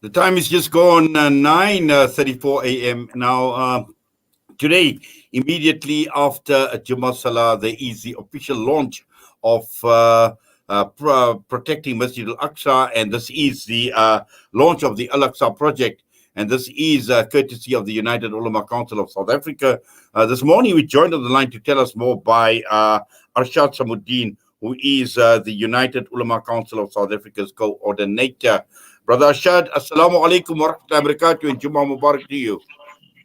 The time is just gone 9:34 a.m. Now, today, immediately after Jummah Salah, there is the official launch of protecting Masjid al-Aqsa, and this is the launch of the Al-Aqsa project. And this is courtesy of the United Ulama Council of South Africa. This morning, we joined on the line to tell us more by Arshad Samodien, who is the United Ulama Council of South Africa's coordinator. Brother Arshad, Assalamu alaikum wa rahmatullahi wa barakatuh, and Jummah Mubarak to you.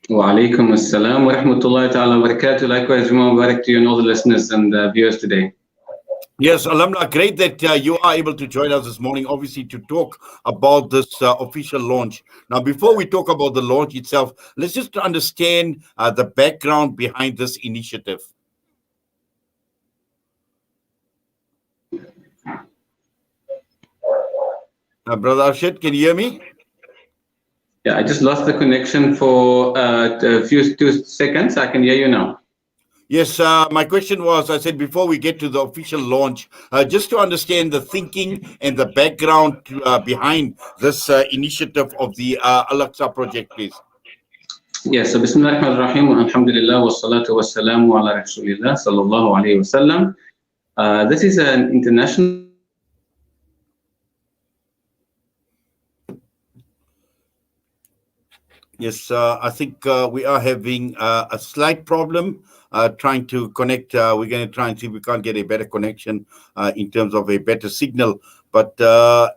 Wa alaikum assalam wa rahmatullahi ta'ala wa barakatuh. Likewise, Jummah Mubarak to you and all the listeners and viewers today. Yes, Alhamdulillah, great that you are able to join us this morning, obviously, to talk about this official launch. Now, before we talk about the launch itself, let's just understand the background behind this initiative. Brother Arshad, can you hear me? Yeah, I just lost the connection for a few 2 seconds. I can hear you now. Yes, my question was, I said, before we get to the official launch, just to understand the thinking and the background behind this initiative of the Al-Aqsa project, please. Yes, so Bismillah ar-Rahman ar-Rahim, wa alhamdulillah, wa salatu wa salamu ala Rasulillah, sallallahu alayhi wa sallam. This is an international... Yes, I think we are having a slight problem trying to connect. We're going to try and see if we can't get a better connection in terms of a better signal. But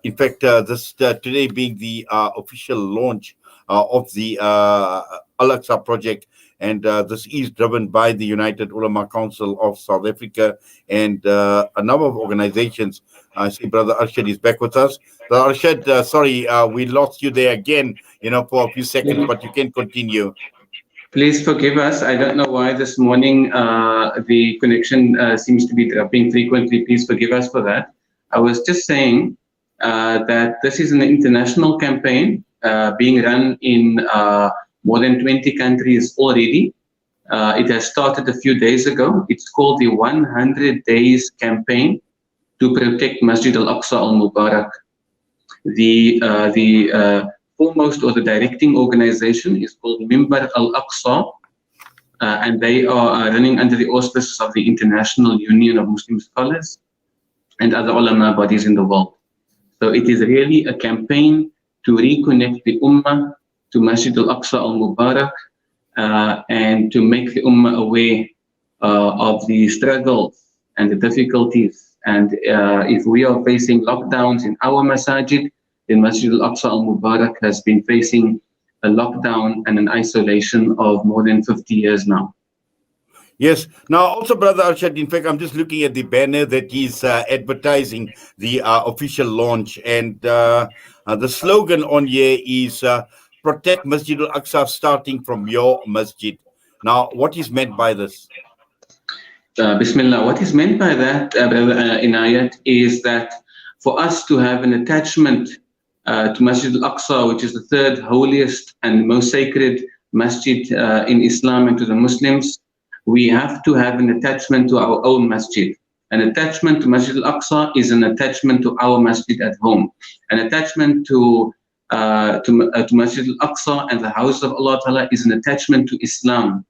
in fact, this today being the official launch of the Al-Aqsa project, and this is driven by the United Ulama Council of South Africa and a number of organizations. I see Brother Arshad is back with us. Brother Arshad, sorry, we lost you there again, for a few seconds, but you can continue. Please forgive us. I don't know why this morning the connection seems to be dropping frequently. Please forgive us for that. I was just saying that this is an international campaign being run in more than 20 countries already. It has started a few days ago. It's called the 100 Days Campaign to Protect Masjid al-Aqsa al-Mubarak. The foremost or the directing organization is called Mimbar al-Aqsa, and they are running under the auspices of the International Union of Muslim Scholars and other ulama bodies in the world. So it is really a campaign to reconnect the ummah to Masjid al-Aqsa al-Mubarak and to make the ummah aware of the struggles and the difficulties. And if we are facing lockdowns in our masajid, then Masjid al-Aqsa al-Mubarak has been facing a lockdown and an isolation of more than 50 years now. Yes. Now, also, Brother Arshad, in fact, I'm just looking at the banner that is advertising the official launch. And the slogan on here is protect Masjid al-Aqsa starting from your masjid. Now, what is meant by this? Bismillah. What is meant by that, Brother Inayat, is that for us to have an attachment to Masjid al-Aqsa, which is the third holiest and most sacred masjid in Islam and to the Muslims, we have to have an attachment to our own masjid. An attachment to Masjid al-Aqsa is an attachment to our masjid at home. An attachment to Masjid al-Aqsa and the house of Allah Ta'ala is an attachment to Islam.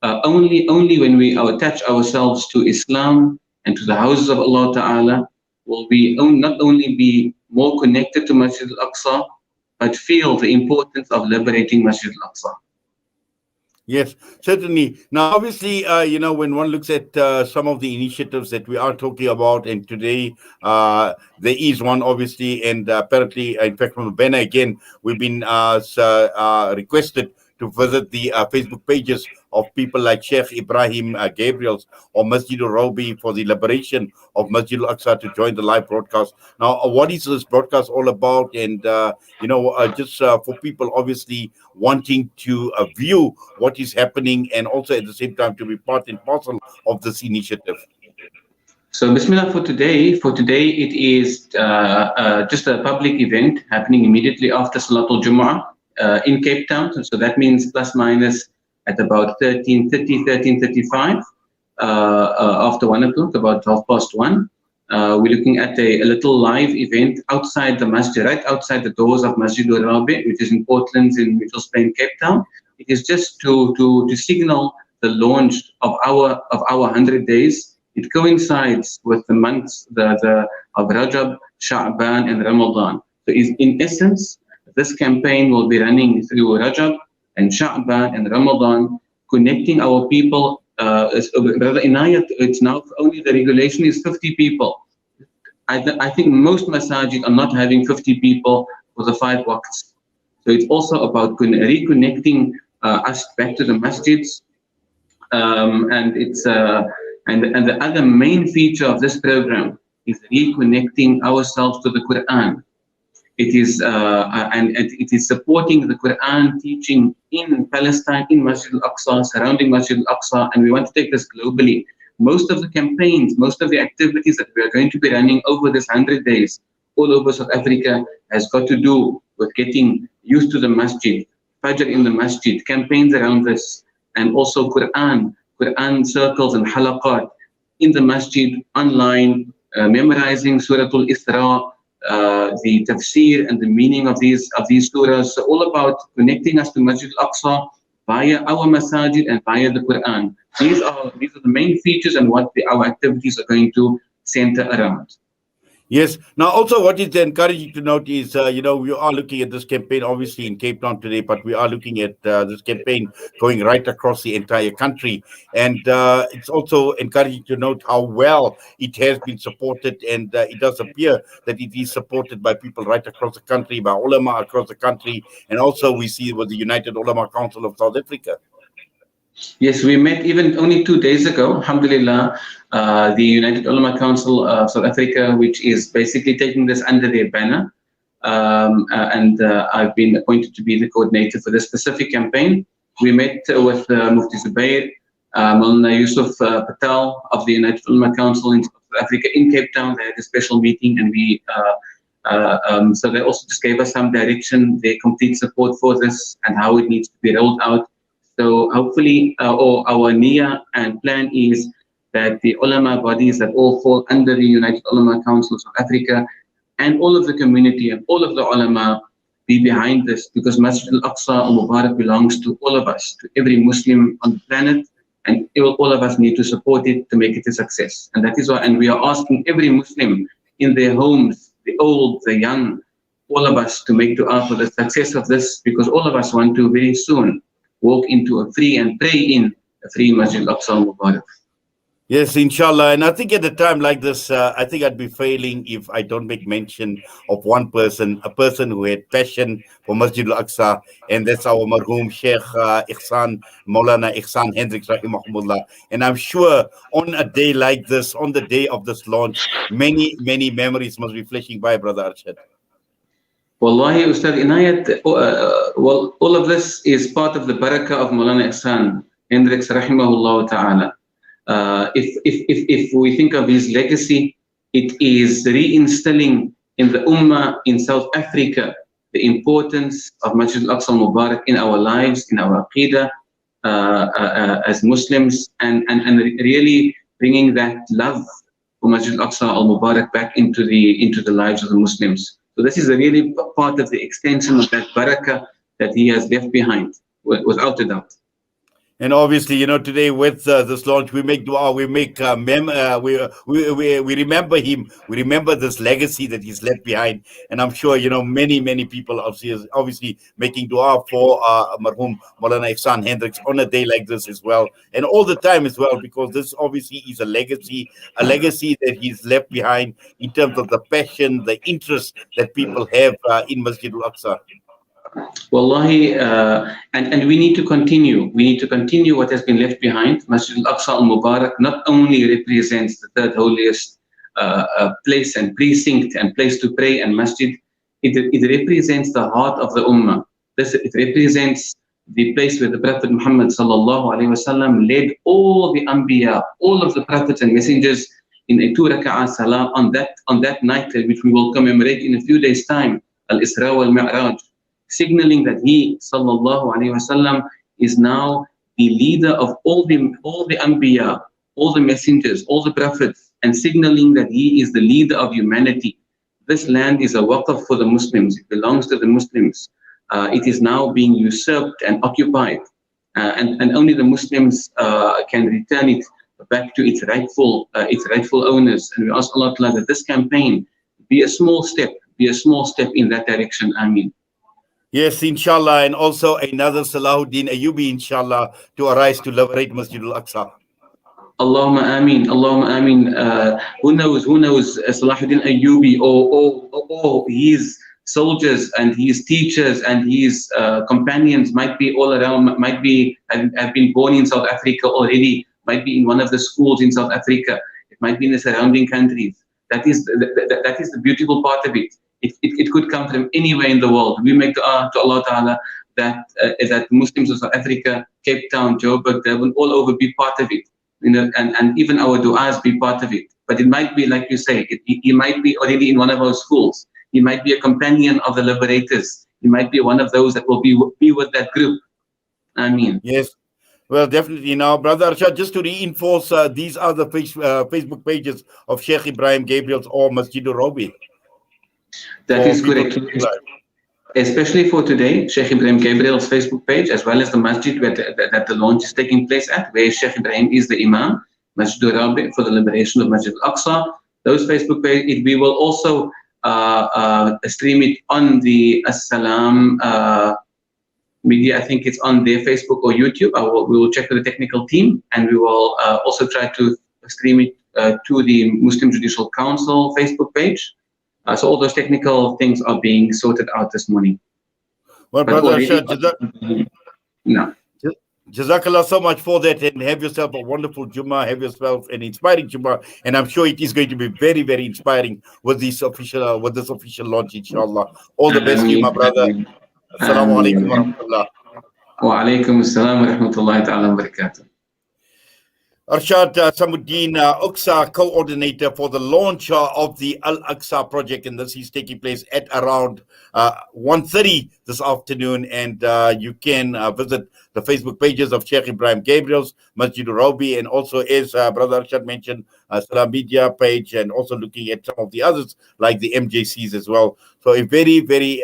Only when we attach ourselves to Islam and to the houses of Allah Ta'ala will we not only be more connected to Masjid al-Aqsa, but feel the importance of liberating Masjid al-Aqsa. Yes, certainly. Now, obviously, when one looks at some of the initiatives that we are talking about, and today there is one, obviously, and apparently, in fact, from the banner again, we've been requested to visit the Facebook pages of people like Sheikh Ibrahim Gabriel's or Masjid al-Rawbi for the liberation of Masjid al-Aqsa to join the live broadcast. Now, what is this broadcast all about? And, just for people obviously wanting to view what is happening and also at the same time to be part and parcel of this initiative. So, Bismillah, for today it is just a public event happening immediately after Salatul Jumu'ah in Cape Town. So that means plus minus at about 13:35 after 1 o'clock, about 1:30. We're looking at a little live event outside the masjid, right outside the doors of Masjid al-Rabi, which is in Portland in Mitchells Plain, Cape Town. It is just to signal the launch of our 100 days. It coincides with the months of Rajab, Sha'ban, and Ramadan. So in essence, this campaign will be running through Rajab and Sha'ban and Ramadan, connecting our people. Brother Inayat, it's now only the regulation is 50 people. I think most masajid are not having 50 people for the 5 waqts. So it's also about reconnecting us back to the masjids. And it's and the other main feature of this program is reconnecting ourselves to the Quran. It is and it is supporting the Quran teaching in Palestine, in Masjid al-Aqsa, surrounding Masjid al-Aqsa, and we want to take this globally. Most of the campaigns, most of the activities that we are going to be running over this 100 days all over South Africa has got to do with getting used to the masjid, Fajr in the masjid, campaigns around this, and also Quran circles and halaqat in the masjid, online, memorizing Surah Al-Isra, the tafsir and the meaning of these surahs. So all about connecting us to Masjid al-Aqsa via our masajid and via the Quran. These are the main features and what our activities are going to center around. Yes. Now, also, what is encouraging to note is, we are looking at this campaign, obviously in Cape Town today, but we are looking at this campaign going right across the entire country. And it's also encouraging to note how well it has been supported. And it does appear that it is supported by people right across the country, by ulama across the country. And also we see with the United Ulama Council of South Africa. Yes, we met even only 2 days ago, alhamdulillah, the United Ulama Council of South Africa, which is basically taking this under their banner. And I've been appointed to be the coordinator for this specific campaign. We met with Mufti Zubair, Maulana Yusuf Patel of the United Ulama Council in South Africa in Cape Town. They had a special meeting, and so they also just gave us some direction, their complete support for this and how it needs to be rolled out. So hopefully, our niyyah and plan is that the ulama bodies that all fall under the United Ulama Council of South Africa and all of the community and all of the ulama be behind this, because Masjid al-Aqsa al-Mubarak belongs to all of us, to every Muslim on the planet, and all of us need to support it to make it a success. And that is why, and we are asking every Muslim in their homes, the old, the young, all of us to make dua for the success of this, because all of us want to very soon walk into a free and pray in a free Masjid al-Aqsa al-Mubarak. Yes, inshallah. And I think at a time like this, I think I'd be failing if I don't make mention of one person, a person who had passion for Masjid al-Aqsa, and that's our marhum Sheikh Maulana Ihsan Hendricks, rahimahullah. And I'm sure on a day like this, on the day of this launch, many, many memories must be flashing by, Brother Arshad. Wallahi, Ustad Inayat, well, all of this is part of the barakah of Maulana Ihsan Hendricks, rahimahullah ta'ala. If we think of his legacy, it is reinstilling in the Ummah in South Africa the importance of Masjid al-Aqsa al-Mubarak in our lives, in our Aqidah as Muslims, and really bringing that love for Masjid al-Aqsa al-Mubarak back into the lives of the Muslims. So this is a really part of the extension of that barakah that he has left behind, without a doubt. And obviously, today with this launch, we make dua, we make we remember him, we remember this legacy that he's left behind. And I'm sure, many people obviously making dua for marhum Maulana Ihsan Hendricks on a day like this as well, and all the time as well, because this obviously is a legacy that he's left behind in terms of the passion, the interest that people have in Masjid al-Aqsa. Wallahi, and we need to continue. We need to continue what has been left behind. Masjid al-Aqsa al-Mubarak not only represents the third holiest place and precinct and place to pray and masjid, it represents the heart of the Ummah. It represents the place where the Prophet Muhammad sallallahu alaihi wasallam led all the Anbiya, all of the prophets and messengers in a 2 rak'ah salah on that night, which we will commemorate in a few days' time, al-Isra wal-Mi'raj, signaling that he, sallallahu alaihi wasallam, is now the leader of all the Anbiya, all the messengers, all the prophets, and signaling that he is the leader of humanity. This land is a waqf for the Muslims. It belongs to the Muslims. It is now being usurped and occupied. And only the Muslims can return it back to its rightful owners. And we ask Allah Ta'ala that this campaign be a small step in that direction. Ameen. Yes, inshallah, and also another Salahuddin Ayyubi, inshallah, to arise to liberate Masjid al-Aqsa. Allahumma ameen, Allahumma ameen. Who knows, Salahuddin Ayyubi or his soldiers and his teachers and his companions might be all around, have been born in South Africa already, might be in one of the schools in South Africa, it might be in the surrounding countries. That is the beautiful part of it. It could come from anywhere in the world. We make dua to Allah Ta'ala that Muslims of South Africa, Cape Town, Joburg, Durban, all over be part of it. And even our du'as be part of it. But it might be, like you say, he might be already in one of our schools. He might be a companion of the liberators. He might be one of those that will be with that group. Ameen. Yes. Well, definitely. Now, Brother Arshad, just to reinforce these other Facebook pages of Sheikh Ibrahim Gabriel's or Masjid al-Rabi. That is correct. Especially for today, Sheikh Ibrahim Gabriel's Facebook page, as well as the masjid that the launch is taking place at, where Sheikh Ibrahim is the Imam, Masjid al-Rabi for the liberation of Masjid al-Aqsa. Those Facebook pages, we will also stream it on the As-Salam media. I think it's on their Facebook or YouTube. We will check with the technical team, and we will also try to stream it to the Muslim Judicial Council Facebook page. So all those technical things are being sorted out this morning. Well, Brother Arshad, Jazakallah so much for that, and have yourself a wonderful Jummah, have yourself an inspiring Jummah, and I'm sure it is going to be very, very inspiring with this official launch, inshallah. All the best to you, my brother. Assalamu alaikum wa rahmatullah. Wa alaikum assalam wa rahmatullahi ta'ala wa barakatuh. Arshad Samodien, UUCSA coordinator for the launch of the Al-Aqsa project, and this is taking place at around 1:30 this afternoon. And you can visit the Facebook pages of Sheikh Ibrahim Gabriel's Masjid al-Rabi, and also, as Brother Arshad mentioned, Salam Media page, and also looking at some of the others like the MJCs as well. So a very, very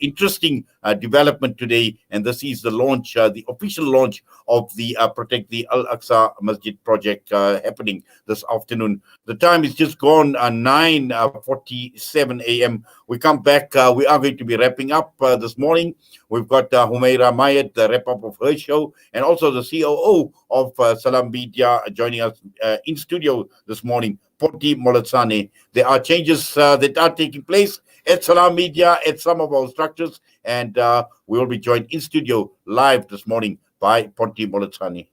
interesting development today, and this is the launch, the official launch of the Protect the Al-Aqsa Masjid project happening this afternoon. The time is just gone 9:47 a.m. We come back. We are going to be wrapping up this morning. We've got Humaira Mayed, the wrap-up of her show, and also the COO of Salam Media joining us in studio this morning, Ponti Molatsane. There are changes that are taking place at Salam Media, at some of our structures, and we will be joined in studio live this morning by Ponti Molatsane.